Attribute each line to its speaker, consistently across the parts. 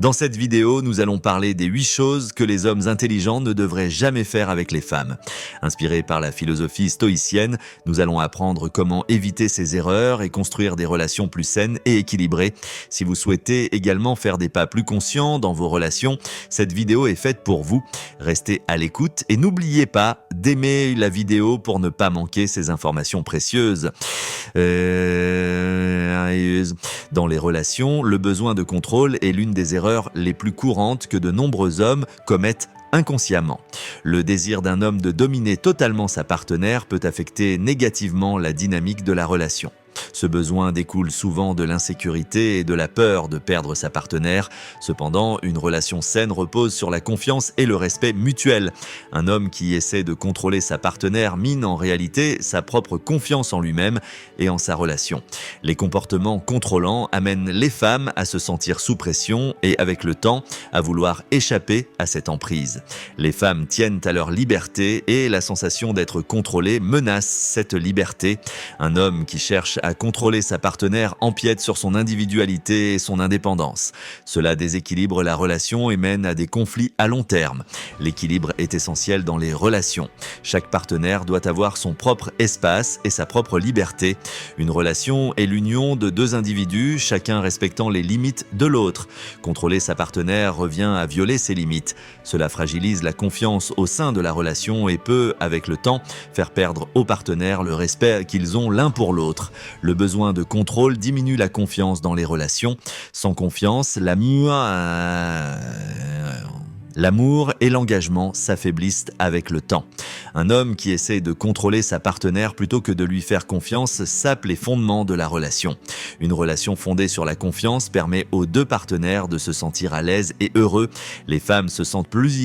Speaker 1: Dans cette vidéo, nous allons parler des 8 choses que les hommes intelligents ne devraient jamais faire avec les femmes. Inspirés par la philosophie stoïcienne, nous allons apprendre comment éviter ces erreurs et construire des relations plus saines et équilibrées. Si vous souhaitez également faire des pas plus conscients dans vos relations, cette vidéo est faite pour vous. Restez à l'écoute et n'oubliez pas d'aimer la vidéo pour ne pas manquer ces informations précieuses. Dans les relations, le besoin de contrôle est l'une des erreurs les plus courantes que de nombreux hommes commettent inconsciemment. Le désir d'un homme de dominer totalement sa partenaire peut affecter négativement la dynamique de la relation. Ce besoin découle souvent de l'insécurité et de la peur de perdre sa partenaire. Cependant, une relation saine repose sur la confiance et le respect mutuel. Un homme qui essaie de contrôler sa partenaire mine en réalité sa propre confiance en lui-même et en sa relation. Les comportements contrôlants amènent les femmes à se sentir sous pression et avec le temps à vouloir échapper à cette emprise. Les femmes tiennent à leur liberté et la sensation d'être contrôlée menace cette liberté. Un homme qui cherche à contrôler sa partenaire empiète sur son individualité et son indépendance. Cela déséquilibre la relation et mène à des conflits à long terme. L'équilibre est essentiel dans les relations. Chaque partenaire doit avoir son propre espace et sa propre liberté. Une relation est l'union de deux individus, chacun respectant les limites de l'autre. Contrôler sa partenaire revient à violer ses limites. Cela fragilise la confiance au sein de la relation et peut, avec le temps, faire perdre aux partenaires le respect qu'ils ont l'un pour l'autre. Le besoin de contrôle diminue la confiance dans les relations. Sans confiance, l'amour et l'engagement s'affaiblissent avec le temps. Un homme qui essaie de contrôler sa partenaire plutôt que de lui faire confiance sape les fondements de la relation. Une relation fondée sur la confiance permet aux deux partenaires de se sentir à l'aise et heureux. Les femmes se sentent plus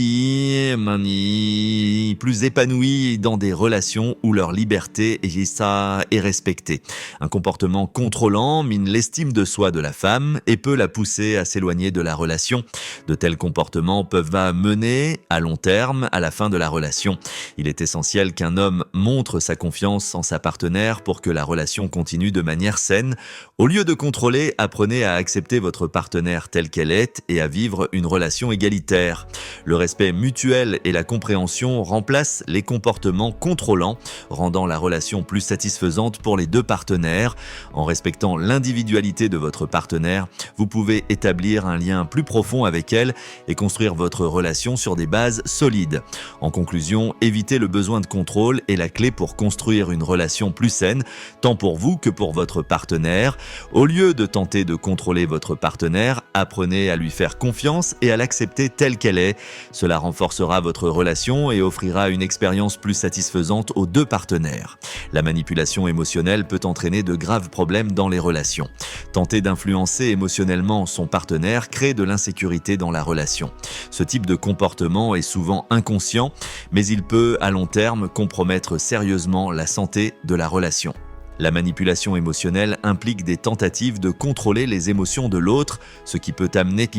Speaker 1: épanouies dans des relations où leur liberté est respectée. Un comportement contrôlant mine l'estime de soi de la femme et peut la pousser à s'éloigner de la relation. De tels comportements peuvent mener à long terme à la fin de la relation. Il est essentiel qu'un homme montre sa confiance en sa partenaire pour que la relation continue de manière saine. Au lieu de contrôler, apprenez à accepter votre partenaire telle qu'elle est et à vivre une relation égalitaire. Le respect mutuel et la compréhension remplacent les comportements contrôlants, rendant la relation plus satisfaisante pour les deux partenaires. En respectant l'individualité de votre partenaire, vous pouvez établir un lien plus profond avec elle et construire votre relation sur des bases solides. En conclusion, éviter le besoin de contrôle est la clé pour construire une relation plus saine, tant pour vous que pour votre partenaire. Au lieu de tenter de contrôler votre partenaire, apprenez à lui faire confiance et à l'accepter telle qu'elle est. Cela renforcera votre relation et offrira une expérience plus satisfaisante aux deux partenaires. La manipulation émotionnelle peut entraîner de graves problèmes dans les relations. Tenter d'influencer émotionnellement son partenaire crée de l'insécurité dans la relation. Ce type de comportement est souvent inconscient, mais il peut, à long terme, compromettre sérieusement la santé de la relation. La manipulation émotionnelle implique des tentatives de contrôler les émotions de l'autre, ce qui peut amener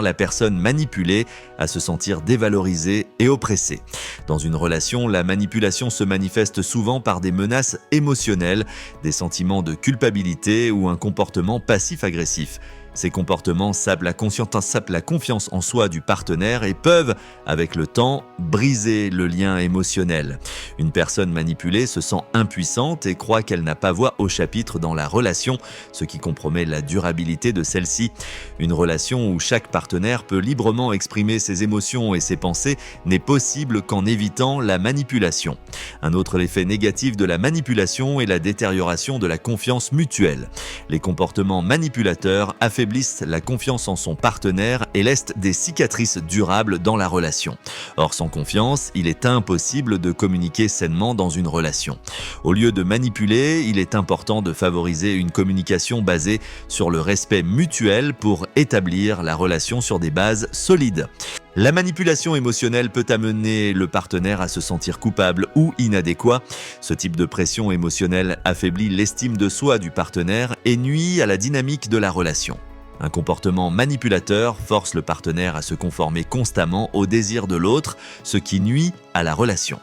Speaker 1: la personne manipulée à se sentir dévalorisée et oppressée. Dans une relation, la manipulation se manifeste souvent par des menaces émotionnelles, des sentiments de culpabilité ou un comportement passif-agressif. Ces comportements sapent la confiance en soi du partenaire et peuvent, avec le temps, briser le lien émotionnel. Une personne manipulée se sent impuissante et croit qu'elle n'a pas voix au chapitre dans la relation, ce qui compromet la durabilité de celle-ci. Une relation où chaque partenaire peut librement exprimer ses émotions et ses pensées n'est possible qu'en évitant la manipulation. Un autre effet négatif de la manipulation est la détérioration de la confiance mutuelle. Les comportements manipulateurs affaiblissent la confiance en son partenaire et laissent des cicatrices durables dans la relation. Or, sans confiance, il est impossible de communiquer sainement dans une relation. Au lieu de manipuler, il est important de favoriser une communication basée sur le respect mutuel pour établir la relation sur des bases solides. La manipulation émotionnelle peut amener le partenaire à se sentir coupable ou inadéquat. Ce type de pression émotionnelle affaiblit l'estime de soi du partenaire et nuit à la dynamique de la relation. Un comportement manipulateur force le partenaire à se conformer constamment aux désirs de l'autre, ce qui nuit à la relation.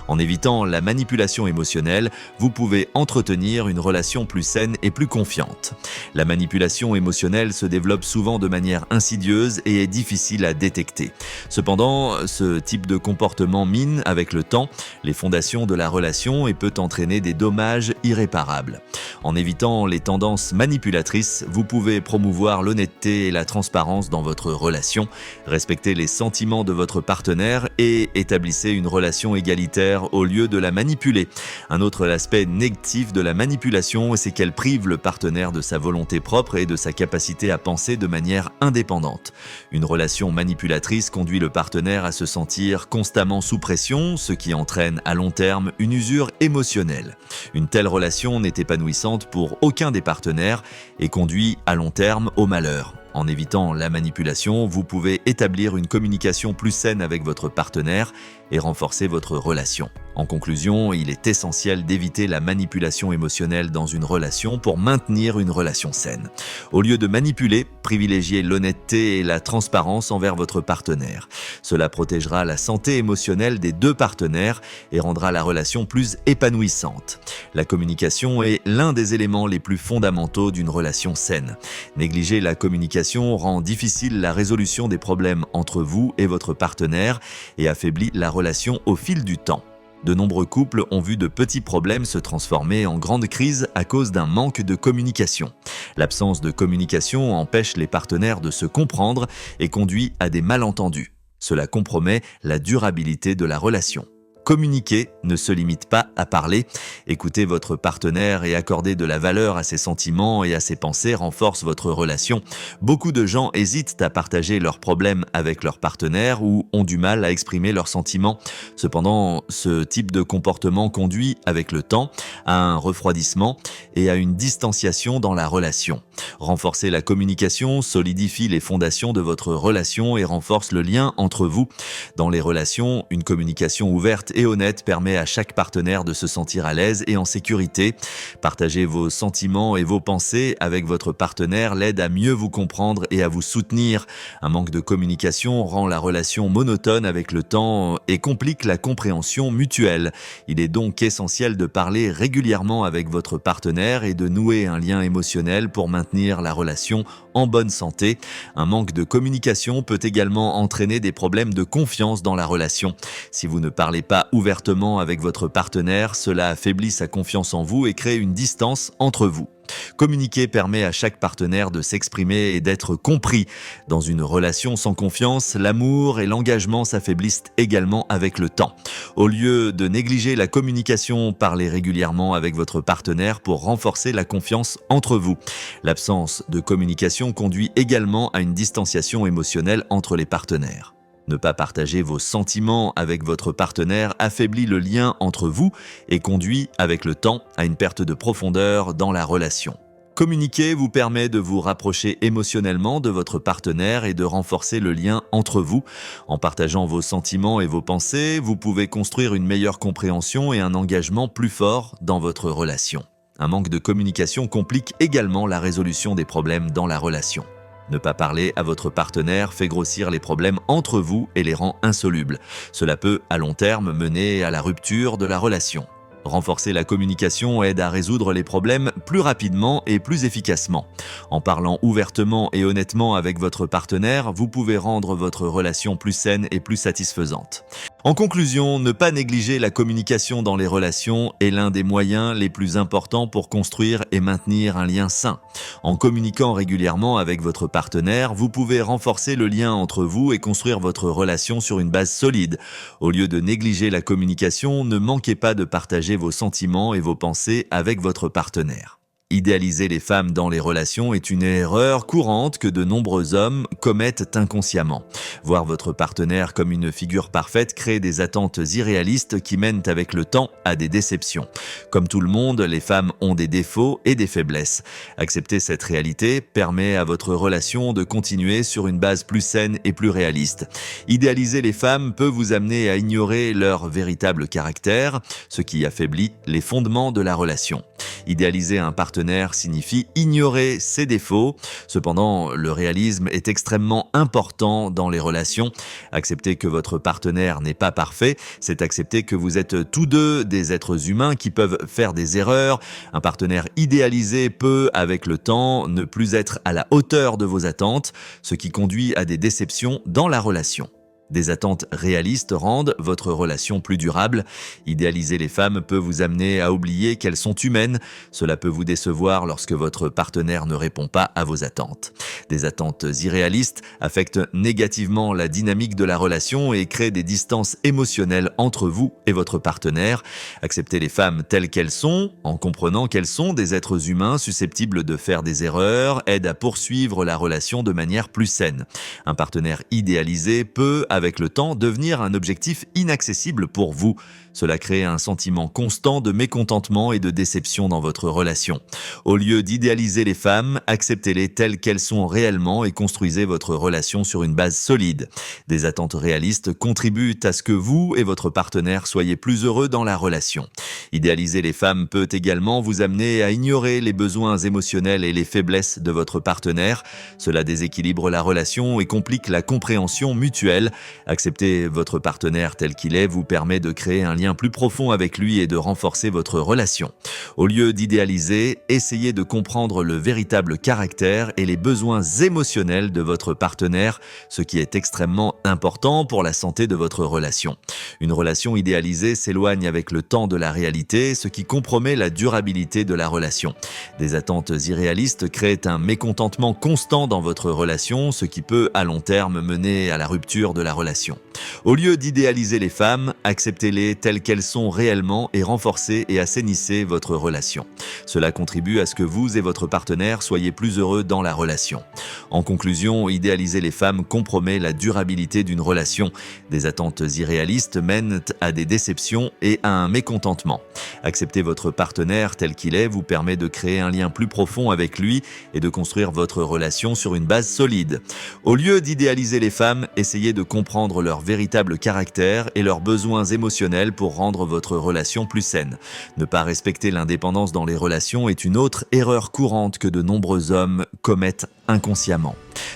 Speaker 1: En évitant la manipulation émotionnelle, vous pouvez entretenir une relation plus saine et plus confiante. La manipulation émotionnelle se développe souvent de manière insidieuse et est difficile à détecter. Cependant, ce type de comportement mine, avec le temps, les fondations de la relation et peut entraîner des dommages irréparables. En évitant les tendances manipulatrices, vous pouvez promouvoir l'honnêteté et la transparence dans votre relation, respecter les sentiments de votre partenaire et établissez une relation égalitaire au lieu de la manipuler. Un autre aspect négatif de la manipulation, c'est qu'elle prive le partenaire de sa volonté propre et de sa capacité à penser de manière indépendante. Une relation manipulatrice conduit le partenaire à se sentir constamment sous pression, ce qui entraîne à long terme une usure émotionnelle. Une telle relation n'est épanouissante pour aucun des partenaires et conduit à long terme au malheur. En évitant la manipulation, vous pouvez établir une communication plus saine avec votre partenaire et renforcer votre relation. En conclusion, il est essentiel d'éviter la manipulation émotionnelle dans une relation pour maintenir une relation saine. Au lieu de manipuler, privilégiez l'honnêteté et la transparence envers votre partenaire. Cela protégera la santé émotionnelle des deux partenaires et rendra la relation plus épanouissante. La communication est l'un des éléments les plus fondamentaux d'une relation saine. Négliger la communication rend difficile la résolution des problèmes entre vous et votre partenaire et affaiblit la relation au fil du temps. De nombreux couples ont vu de petits problèmes se transformer en grandes crises à cause d'un manque de communication. L'absence de communication empêche les partenaires de se comprendre et conduit à des malentendus. Cela compromet la durabilité de la relation. Communiquer ne se limite pas à parler. Écouter votre partenaire et accorder de la valeur à ses sentiments et à ses pensées renforce votre relation. Beaucoup de gens hésitent à partager leurs problèmes avec leur partenaire ou ont du mal à exprimer leurs sentiments. Cependant, ce type de comportement conduit, avec le temps, à un refroidissement et à une distanciation dans la relation. Renforcer la communication solidifie les fondations de votre relation et renforce le lien entre vous. Dans les relations, une communication ouverte et honnête permet à chaque partenaire de se sentir à l'aise et en sécurité. Partager vos sentiments et vos pensées avec votre partenaire l'aide à mieux vous comprendre et à vous soutenir. Un manque de communication rend la relation monotone avec le temps et complique la compréhension mutuelle. Il est donc essentiel de parler régulièrement avec votre partenaire et de nouer un lien émotionnel pour maintenir la relation en bonne santé. Un manque de communication peut également entraîner des problèmes de confiance dans la relation. Si vous ne parlez pas ouvertement avec votre partenaire, cela affaiblit sa confiance en vous et crée une distance entre vous. Communiquer permet à chaque partenaire de s'exprimer et d'être compris. Dans une relation sans confiance, l'amour et l'engagement s'affaiblissent également avec le temps. Au lieu de négliger la communication, parlez régulièrement avec votre partenaire pour renforcer la confiance entre vous. L'absence de communication conduit également à une distanciation émotionnelle entre les partenaires. Ne pas partager vos sentiments avec votre partenaire affaiblit le lien entre vous et conduit, avec le temps, à une perte de profondeur dans la relation. Communiquer vous permet de vous rapprocher émotionnellement de votre partenaire et de renforcer le lien entre vous. En partageant vos sentiments et vos pensées, vous pouvez construire une meilleure compréhension et un engagement plus fort dans votre relation. Un manque de communication complique également la résolution des problèmes dans la relation. Ne pas parler à votre partenaire fait grossir les problèmes entre vous et les rend insolubles. Cela peut, à long terme, mener à la rupture de la relation. Renforcer la communication aide à résoudre les problèmes plus rapidement et plus efficacement. En parlant ouvertement et honnêtement avec votre partenaire, vous pouvez rendre votre relation plus saine et plus satisfaisante. En conclusion, ne pas négliger la communication dans les relations est l'un des moyens les plus importants pour construire et maintenir un lien sain. En communiquant régulièrement avec votre partenaire, vous pouvez renforcer le lien entre vous et construire votre relation sur une base solide. Au lieu de négliger la communication, ne manquez pas de partager vos sentiments et vos pensées avec votre partenaire. Idéaliser les femmes dans les relations est une erreur courante que de nombreux hommes commettent inconsciemment. Voir votre partenaire comme une figure parfaite crée des attentes irréalistes qui mènent avec le temps à des déceptions. Comme tout le monde, les femmes ont des défauts et des faiblesses. Accepter cette réalité permet à votre relation de continuer sur une base plus saine et plus réaliste. Idéaliser les femmes peut vous amener à ignorer leur véritable caractère, ce qui affaiblit les fondements de la relation. Idéaliser un partenaire partenaire signifie ignorer ses défauts. Cependant, le réalisme est extrêmement important dans les relations. Accepter que votre partenaire n'est pas parfait, c'est accepter que vous êtes tous deux des êtres humains qui peuvent faire des erreurs. Un partenaire idéalisé peut, avec le temps, ne plus être à la hauteur de vos attentes, ce qui conduit à des déceptions dans la relation. Des attentes réalistes rendent votre relation plus durable. Idéaliser les femmes peut vous amener à oublier qu'elles sont humaines. Cela peut vous décevoir lorsque votre partenaire ne répond pas à vos attentes. Des attentes irréalistes affectent négativement la dynamique de la relation et créent des distances émotionnelles entre vous et votre partenaire. Accepter les femmes telles qu'elles sont, en comprenant qu'elles sont des êtres humains susceptibles de faire des erreurs, aide à poursuivre la relation de manière plus saine. Un partenaire idéalisé peut, avec le temps, devenir un objectif inaccessible pour vous. Cela crée un sentiment constant de mécontentement et de déception dans votre relation. Au lieu d'idéaliser les femmes, acceptez-les telles qu'elles sont réellement et construisez votre relation sur une base solide. Des attentes réalistes contribuent à ce que vous et votre partenaire soyez plus heureux dans la relation. Idéaliser les femmes peut également vous amener à ignorer les besoins émotionnels et les faiblesses de votre partenaire. Cela déséquilibre la relation et complique la compréhension mutuelle. Accepter votre partenaire tel qu'il est vous permet de créer un lien plus profond avec lui et de renforcer votre relation. Au lieu d'idéaliser, essayez de comprendre le véritable caractère et les besoins émotionnels de votre partenaire, ce qui est extrêmement important pour la santé de votre relation. Une relation idéalisée s'éloigne avec le temps de la réalité, ce qui compromet la durabilité de la relation. Des attentes irréalistes créent un mécontentement constant dans votre relation, ce qui peut à long terme mener à la rupture de la relation. Au lieu d'idéaliser les femmes, acceptez-les telles qu'elles sont réellement et renforcez et assainissez votre relation. Cela contribue à ce que vous et votre partenaire soyez plus heureux dans la relation. En conclusion, idéaliser les femmes compromet la durabilité d'une relation. Des attentes irréalistes mènent à des déceptions et à un mécontentement. Accepter votre partenaire tel qu'il est vous permet de créer un lien plus profond avec lui et de construire votre relation sur une base solide. Au lieu d'idéaliser les femmes, essayez de comprendre leur véritable caractère et leurs besoins émotionnels pour rendre votre relation plus saine. Ne pas respecter l'indépendance dans les relations est une autre erreur courante que de nombreux hommes commettent inconsciemment.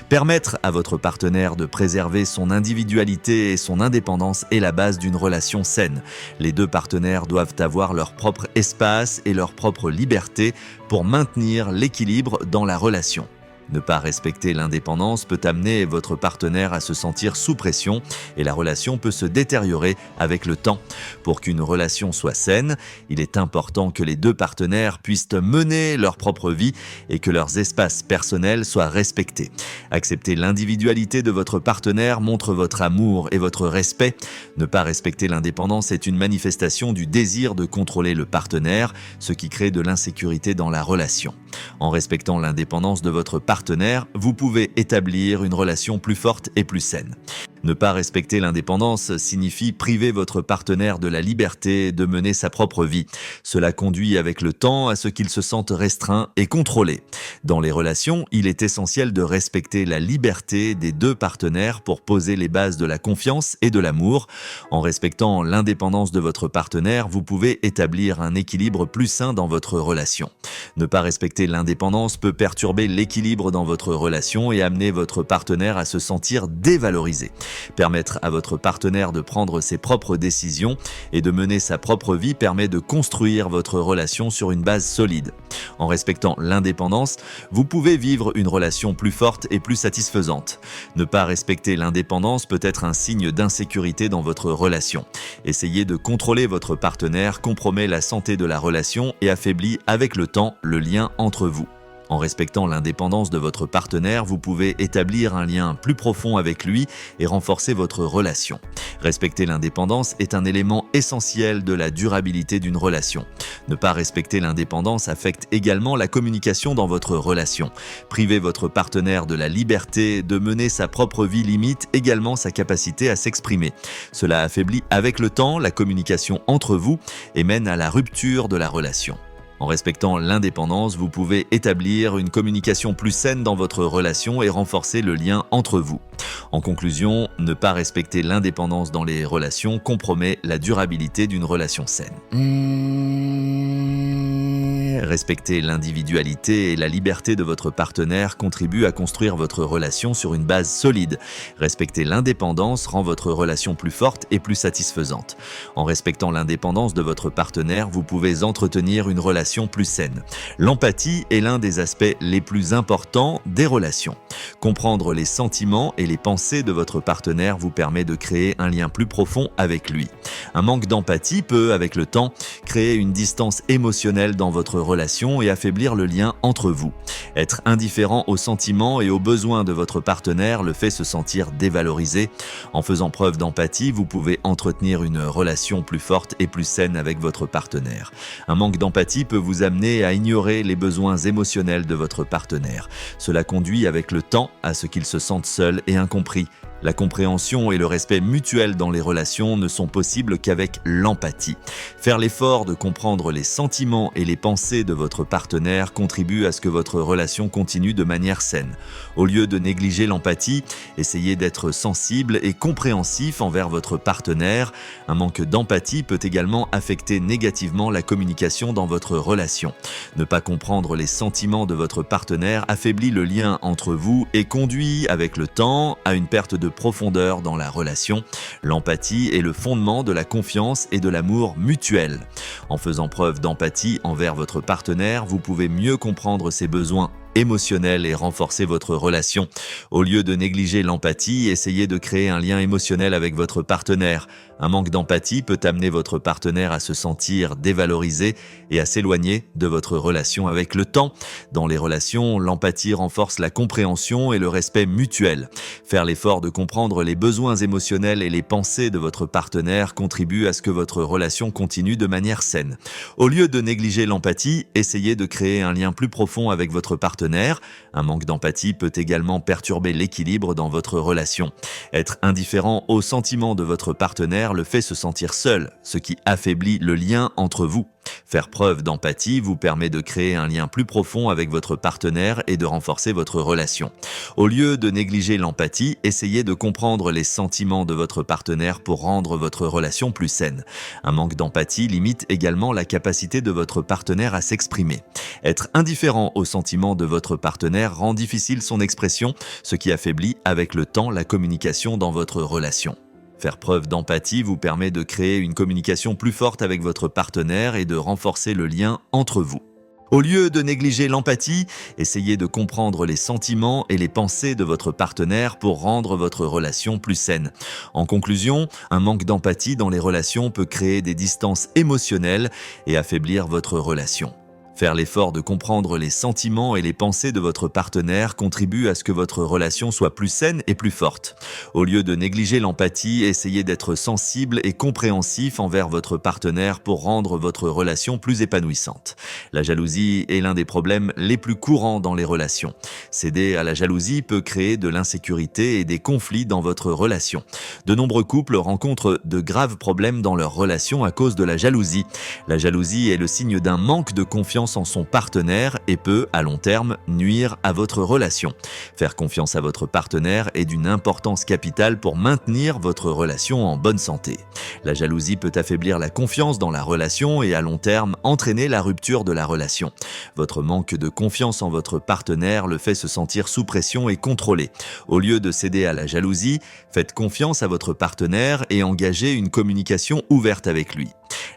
Speaker 1: Permettre à votre partenaire de préserver son individualité et son indépendance est la base d'une relation saine. Les deux partenaires doivent avoir leur propre espace et leur propre liberté pour maintenir l'équilibre dans la relation. Ne pas respecter l'indépendance peut amener votre partenaire à se sentir sous pression et la relation peut se détériorer avec le temps. Pour qu'une relation soit saine, il est important que les deux partenaires puissent mener leur propre vie et que leurs espaces personnels soient respectés. Accepter l'individualité de votre partenaire montre votre amour et votre respect. Ne pas respecter l'indépendance est une manifestation du désir de contrôler le partenaire, ce qui crée de l'insécurité dans la relation. En respectant l'indépendance de votre partenaire, vous pouvez établir une relation plus forte et plus saine. Ne pas respecter l'indépendance signifie priver votre partenaire de la liberté de mener sa propre vie. Cela conduit avec le temps à ce qu'il se sente restreint et contrôlé. Dans les relations, il est essentiel de respecter la liberté des deux partenaires pour poser les bases de la confiance et de l'amour. En respectant l'indépendance de votre partenaire, vous pouvez établir un équilibre plus sain dans votre relation. Ne pas respecter l'indépendance peut perturber l'équilibre dans votre relation et amener votre partenaire à se sentir dévalorisé. Permettre à votre partenaire de prendre ses propres décisions et de mener sa propre vie permet de construire votre relation sur une base solide. En respectant l'indépendance, vous pouvez vivre une relation plus forte et plus satisfaisante. Ne pas respecter l'indépendance peut être un signe d'insécurité dans votre relation. Essayer de contrôler votre partenaire compromet la santé de la relation et affaiblit avec le temps le lien entre vous. En respectant l'indépendance de votre partenaire, vous pouvez établir un lien plus profond avec lui et renforcer votre relation. Respecter l'indépendance est un élément essentiel de la durabilité d'une relation. Ne pas respecter l'indépendance affecte également la communication dans votre relation. Priver votre partenaire de la liberté de mener sa propre vie limite également sa capacité à s'exprimer. Cela affaiblit avec le temps la communication entre vous et mène à la rupture de la relation. En respectant l'indépendance, vous pouvez établir une communication plus saine dans votre relation et renforcer le lien entre vous. En conclusion, ne pas respecter l'indépendance dans les relations compromet la durabilité d'une relation saine. Respecter l'individualité et la liberté de votre partenaire contribue à construire votre relation sur une base solide. Respecter l'indépendance rend votre relation plus forte et plus satisfaisante. En respectant l'indépendance de votre partenaire, vous pouvez entretenir une relation plus saine. L'empathie est l'un des aspects les plus importants des relations. Comprendre les sentiments et les pensées de votre partenaire vous permet de créer un lien plus profond avec lui. Un manque d'empathie peut, avec le temps, créer une distance émotionnelle dans votre relation et affaiblir le lien entre vous. Être indifférent aux sentiments et aux besoins de votre partenaire le fait se sentir dévalorisé. En faisant preuve d'empathie, vous pouvez entretenir une relation plus forte et plus saine avec votre partenaire. Un manque d'empathie peut vous amener à ignorer les besoins émotionnels de votre partenaire. Cela conduit avec le temps à ce qu'il se sente seul et incompris. La compréhension et le respect mutuel dans les relations ne sont possibles qu'avec l'empathie. Faire l'effort de comprendre les sentiments et les pensées de votre partenaire contribue à ce que votre relation continue de manière saine. Au lieu de négliger l'empathie, essayez d'être sensible et compréhensif envers votre partenaire. Un manque d'empathie peut également affecter négativement la communication dans votre relation. Ne pas comprendre les sentiments de votre partenaire affaiblit le lien entre vous et conduit, avec le temps, à une perte de profondeur dans la relation. L'empathie est le fondement de la confiance et de l'amour mutuel. En faisant preuve d'empathie envers votre partenaire, vous pouvez mieux comprendre ses besoins émotionnel et renforcer votre relation. Au lieu de négliger l'empathie, essayez de créer un lien émotionnel avec votre partenaire. Un manque d'empathie peut amener votre partenaire à se sentir dévalorisé et à s'éloigner de votre relation avec le temps. Dans les relations, l'empathie renforce la compréhension et le respect mutuel. Faire l'effort de comprendre les besoins émotionnels et les pensées de votre partenaire contribue à ce que votre relation continue de manière saine. Au lieu de négliger l'empathie, essayez de créer un lien plus profond avec votre partenaire. Un manque d'empathie peut également perturber l'équilibre dans votre relation. Être indifférent aux sentiments de votre partenaire le fait se sentir seul, ce qui affaiblit le lien entre vous. Faire preuve d'empathie vous permet de créer un lien plus profond avec votre partenaire et de renforcer votre relation. Au lieu de négliger l'empathie, essayez de comprendre les sentiments de votre partenaire pour rendre votre relation plus saine. Un manque d'empathie limite également la capacité de votre partenaire à s'exprimer. Être indifférent aux sentiments de votre partenaire rend difficile son expression, ce qui affaiblit avec le temps la communication dans votre relation. Faire preuve d'empathie vous permet de créer une communication plus forte avec votre partenaire et de renforcer le lien entre vous. Au lieu de négliger l'empathie, essayez de comprendre les sentiments et les pensées de votre partenaire pour rendre votre relation plus saine. En conclusion, un manque d'empathie dans les relations peut créer des distances émotionnelles et affaiblir votre relation. Faire l'effort de comprendre les sentiments et les pensées de votre partenaire contribue à ce que votre relation soit plus saine et plus forte. Au lieu de négliger l'empathie, essayez d'être sensible et compréhensif envers votre partenaire pour rendre votre relation plus épanouissante. La jalousie est l'un des problèmes les plus courants dans les relations. Céder à la jalousie peut créer de l'insécurité et des conflits dans votre relation. De nombreux couples rencontrent de graves problèmes dans leur relation à cause de la jalousie. La jalousie est le signe d'un manque de confiance en son partenaire et peut, à long terme, nuire à votre relation. Faire confiance à votre partenaire est d'une importance capitale pour maintenir votre relation en bonne santé. La jalousie peut affaiblir la confiance dans la relation et à long terme entraîner la rupture de la relation. Votre manque de confiance en votre partenaire le fait se sentir sous pression et contrôlé. Au lieu de céder à la jalousie, faites confiance à votre partenaire et engagez une communication ouverte avec lui.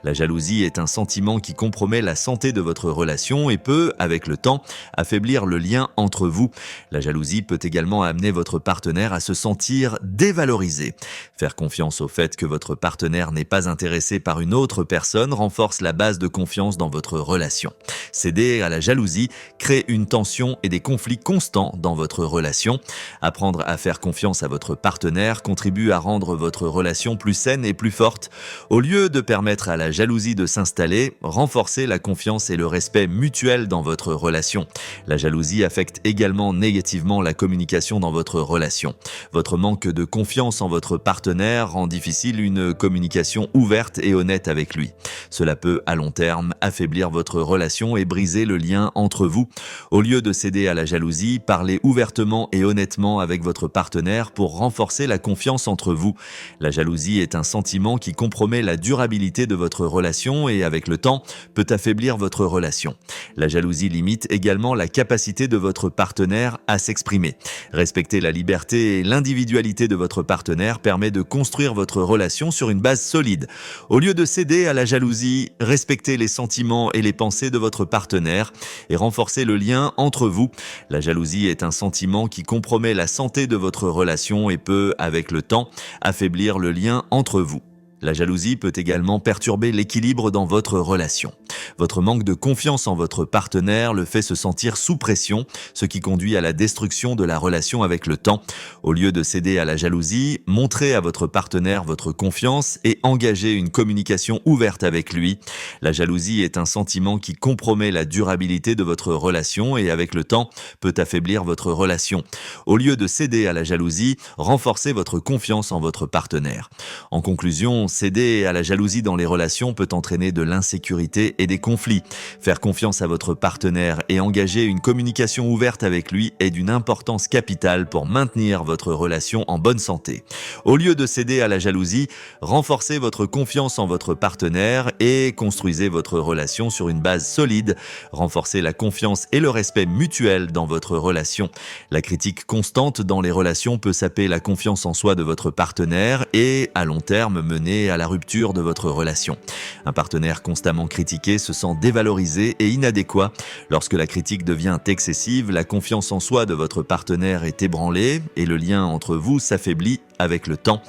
Speaker 1: La jalousie est un sentiment qui compromet la santé de votre relation et peut, avec le temps, affaiblir le lien entre vous. La jalousie peut également amener votre partenaire à se sentir dévalorisé. Faire confiance au fait que votre partenaire n'est pas intéressé par une autre personne renforce la base de confiance dans votre relation. Céder à la jalousie crée une tension et des conflits constants dans votre relation. Apprendre à faire confiance à votre partenaire contribue à rendre votre relation plus saine et plus forte. Au lieu de permettre à la jalousie de s'installer, renforcez la confiance et le respect mutuel dans votre relation. La jalousie affecte également négativement la communication dans votre relation. Votre manque de confiance en votre partenaire rend difficile une communication ouverte et honnête avec lui. Cela peut, à long terme, affaiblir votre relation et briser le lien entre vous. Au lieu de céder à la jalousie, parlez ouvertement et honnêtement avec votre partenaire pour renforcer la confiance entre vous. La jalousie est un sentiment qui compromet la durabilité de de votre relation et avec le temps peut affaiblir votre relation. La jalousie limite également la capacité de votre partenaire à s'exprimer. Respecter la liberté et l'individualité de votre partenaire permet de construire votre relation sur une base solide. Au lieu de céder à la jalousie, respectez les sentiments et les pensées de votre partenaire et renforcez le lien entre vous. La jalousie est un sentiment qui compromet la santé de votre relation et peut, avec le temps, affaiblir le lien entre vous. La jalousie peut également perturber l'équilibre dans votre relation. Votre manque de confiance en votre partenaire le fait se sentir sous pression, ce qui conduit à la destruction de la relation avec le temps. Au lieu de céder à la jalousie, montrez à votre partenaire votre confiance et engagez une communication ouverte avec lui. La jalousie est un sentiment qui compromet la durabilité de votre relation et avec le temps peut affaiblir votre relation. Au lieu de céder à la jalousie, renforcez votre confiance en votre partenaire. En conclusion, céder à la jalousie dans les relations peut entraîner de l'insécurité et des conflits. Faire confiance à votre partenaire et engager une communication ouverte avec lui est d'une importance capitale pour maintenir votre relation en bonne santé. Au lieu de céder à la jalousie, renforcez votre confiance en votre partenaire et construisez votre relation sur une base solide. Renforcez la confiance et le respect mutuel dans votre relation. La critique constante dans les relations peut saper la confiance en soi de votre partenaire et, à long terme, mener à la rupture de votre relation. Un partenaire constamment critiqué se sent dévalorisé et inadéquat. Lorsque la critique devient excessive, la confiance en soi de votre partenaire est ébranlée et le lien entre vous s'affaiblit avec le temps.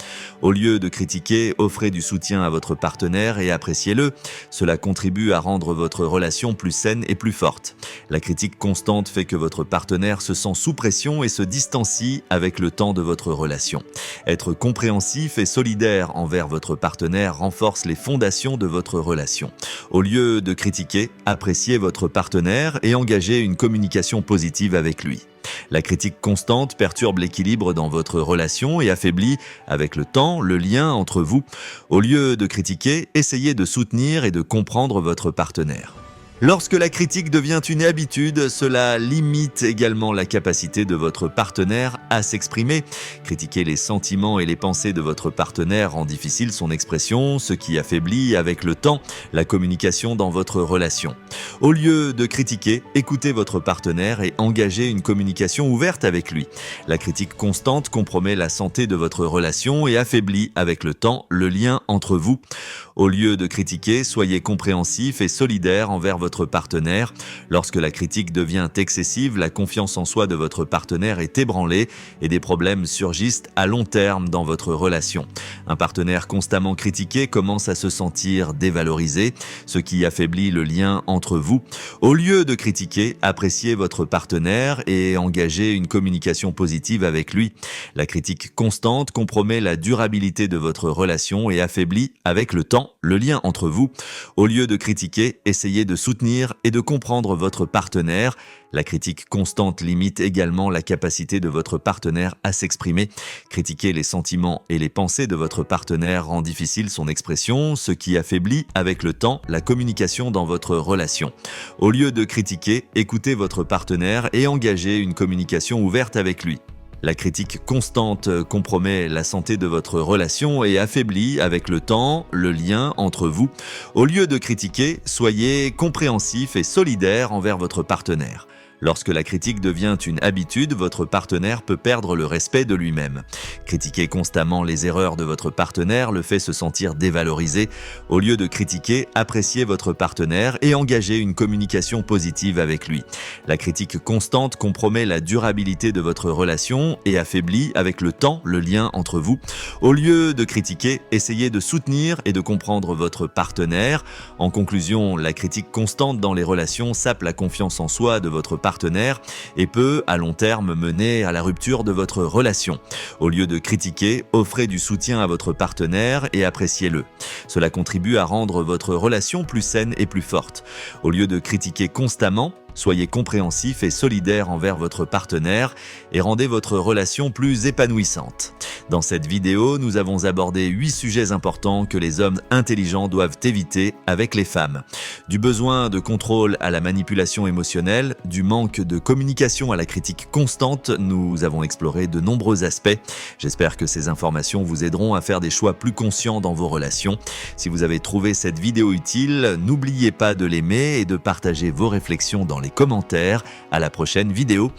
Speaker 1: Au lieu de critiquer, offrez du soutien à votre partenaire et appréciez-le. Cela contribue à rendre votre relation plus saine et plus forte. La critique constante fait que votre partenaire se sent sous pression et se distancie avec le temps de votre relation. Être compréhensif et solidaire envers votre partenaire renforce les fondations de votre relation. Au lieu de critiquer, appréciez votre partenaire et engagez une communication positive avec lui. La critique constante perturbe l'équilibre dans votre relation et affaiblit, avec le temps, le lien entre vous. Au lieu de critiquer, essayez de soutenir et de comprendre votre partenaire. Lorsque la critique devient une habitude, cela limite également la capacité de votre partenaire à s'exprimer. Critiquer les sentiments et les pensées de votre partenaire rend difficile son expression, ce qui affaiblit avec le temps la communication dans votre relation. Au lieu de critiquer, écoutez votre partenaire et engagez une communication ouverte avec lui. La critique constante compromet la santé de votre relation et affaiblit avec le temps le lien entre vous. Au lieu de critiquer, soyez compréhensif et solidaire envers votre partenaire. Lorsque la critique devient excessive, la confiance en soi de votre partenaire est ébranlée et des problèmes surgissent à long terme dans votre relation. Un partenaire constamment critiqué commence à se sentir dévalorisé, ce qui affaiblit le lien entre vous. Au lieu de critiquer, appréciez votre partenaire et engagez une communication positive avec lui. La critique constante compromet la durabilité de votre relation et affaiblit, avec le temps, le lien entre vous. Au lieu de critiquer, essayez de soutenir et de comprendre votre partenaire. La critique constante limite également la capacité de votre partenaire à s'exprimer. Critiquer les sentiments et les pensées de votre partenaire rend difficile son expression, ce qui affaiblit avec le temps la communication dans votre relation. Au lieu de critiquer, écoutez votre partenaire et engagez une communication ouverte avec lui. La critique constante compromet la santé de votre relation et affaiblit avec le temps le lien entre vous. Au lieu de critiquer, soyez compréhensif et solidaire envers votre partenaire. Lorsque la critique devient une habitude, votre partenaire peut perdre le respect de lui-même. Critiquer constamment les erreurs de votre partenaire le fait se sentir dévalorisé. Au lieu de critiquer, appréciez votre partenaire et engagez une communication positive avec lui. La critique constante compromet la durabilité de votre relation et affaiblit avec le temps le lien entre vous. Au lieu de critiquer, essayez de soutenir et de comprendre votre partenaire. En conclusion, la critique constante dans les relations sape la confiance en soi de votre partenaire et peut, à long terme, mener à la rupture de votre relation. Au lieu de critiquer, offrez du soutien à votre partenaire et appréciez-le. Cela contribue à rendre votre relation plus saine et plus forte. Au lieu de critiquer constamment, Soyez compréhensif et solidaire envers votre partenaire et rendez votre relation plus épanouissante. Dans cette vidéo, nous avons abordé 8 sujets importants que les hommes intelligents doivent éviter avec les femmes. Du besoin de contrôle à la manipulation émotionnelle, du manque de communication à la critique constante, nous avons exploré de nombreux aspects. J'espère que ces informations vous aideront à faire des choix plus conscients dans vos relations. Si vous avez trouvé cette vidéo utile, n'oubliez pas de l'aimer et de partager vos réflexions dans les commentaires. À la prochaine vidéo.